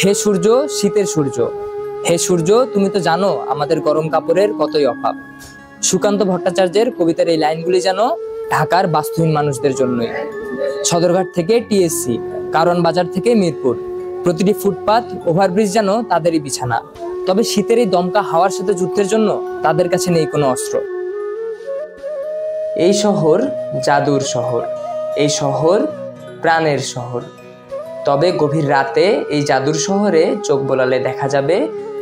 হে সূর্য, শীতের সূর্য, হে সূর্য, তুমি তো জানো আমাদের গরম কাপড়ের কতই অভাব। সুকান্ত ভট্টাচার্যের কবিতার এই লাইনগুলি যেন ঢাকার বাস্তুহীন মানুষদের জন্যই। সদরঘাট থেকে টিএসসি, কারণ বাজার থেকে মিরপুর, প্রতিটি ফুটপাত, ওভারব্রিজ যেন তাদেরই বিছানা। তবে শীতের এই দমকা হাওয়ার সাথে যুদ্ধের জন্য তাদের কাছে নেই কোনো অস্ত্র। এই শহর জাদুর শহর, এই শহর প্রাণের শহর। তবে গভীর রাতে এই জাদুর শহরে চোখ বোলালে দেখা যাবে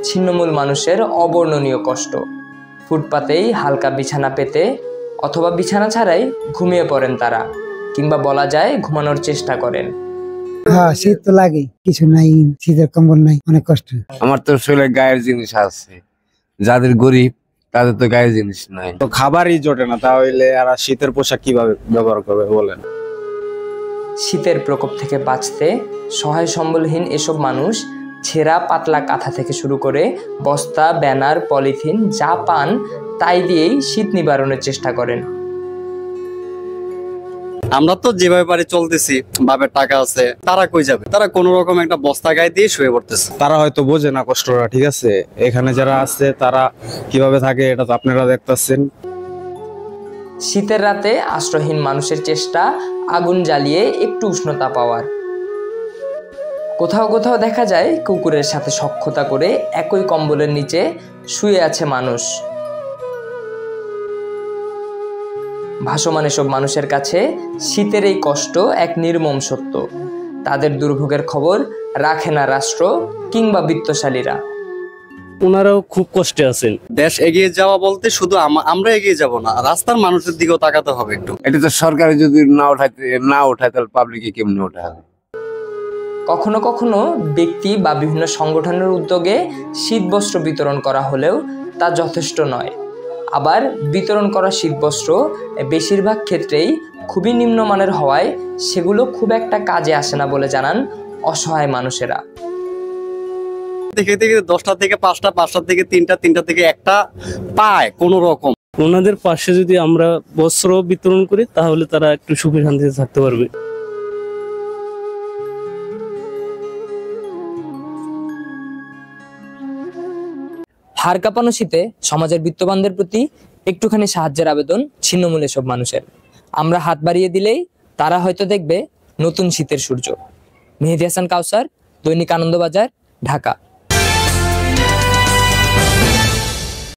ছিন্নমূল মানুষের অবর্ণনীয় কষ্ট। ফুটপাতেই হালকা বিছানা পেতে অথবা বিছানা ছাড়াই ঘুমিয়ে পড়েন তারা, কিংবা বলা যায় ঘুমানোর চেষ্টা করেন। হ্যাঁ, শীত তো লাগে, কিছু নাই, শীতের কম্বল নাই, অনেক কষ্ট। আমার তো শরীরে গায়ের জিনিস আছে, যাদের গরিব তাদের তো গায়ের জিনিস নাই, তো খাবারই জোটে না, তাহলে আর শীতের পোশাক কিভাবে ব্যবহার করবে বলেন? শীতের প্রকোপ থেকে বাঁচতে সহায় সম্বলহীন এসব মানুষ ছেঁড়া পাতলা কাঁথা থেকে শুরু করে বস্তা, ব্যানার, পলিথিন যা পান তাই দিয়েই শীত নিবারণের চেষ্টা করেন। আমরা তো যেভাবে পারি চলতেছি, বাপের টাকা আছে, তারা কই যাবে? তারা কোন রকম একটা বস্তা গায়ে দিয়ে শুয়ে পড়তেছে। তারা হয়তো বোঝে না কষ্টটা, ঠিক আছে? এখানে যারা আছে তারা কিভাবে থাকে এটা তো আপনারা দেখতেছেন। শীতের রাতে আশ্রয়হীন মানুষের চেষ্টা আগুন জ্বালিয়ে একটু উষ্ণতা পাওয়ার। কোথাও কোথাও দেখা যায় কুকুরের সাথে সখ্যতা করে একই কম্বলের নিচে শুয়ে আছে মানুষ। ভাসমান এসব মানুষের কাছে শীতের এই কষ্ট এক নির্মম সত্য। তাদের দুর্ভোগের খবর রাখে না রাষ্ট্র কিংবা বিত্তশালীরা। ওনারাও খুব কষ্টে আছেন। দেশ এগিয়ে যাওয়া বলতে শুধু আমরা এগিয়ে যাব না, রাস্তার মানুষের দিকেও তাকাতে হবে একটু। এটা তো সরকারে যদি না ওঠায় তাহলে পাবলিকে কেমনি ওঠাবে? কখনো কখনো ব্যক্তি বা বিভিন্ন সংগঠনের উদ্যোগে শীতবস্ত্র বিতরণ করা হলেও তা যথেষ্ট নয়। আবার বিতরণ করা শীতবস্ত্র বেশিরভাগ ক্ষেত্রেই খুবই নিম্নমানের হওয়ায় সেগুলো খুব একটা কাজে আসে না বলে জানান অসহায় মানুষেরা। থেকে 10টা থেকে 5টা, 5টা থেকে 3টা, 3টা থেকে 1টা পায় কোন রকম। ওনাদের পাশে যদি আমরা বস্ত্র বিতরণ করি তাহলে তারা একটু সুখে শান্তিতে থাকতে পারবে। হাড় কাঁপানো শীতে সমাজের বিত্তবানদের প্রতি একটুখানি সাহায্যের আবেদন ছিন্নমূল এসব মানুষের। আমরা হাত বাড়িয়ে দিলেই তারা হয়তো দেখবে নতুন শীতের সূর্য। মেহেদী হাসান কাউসার, দৈনিক আনন্দবাজার, ঢাকা।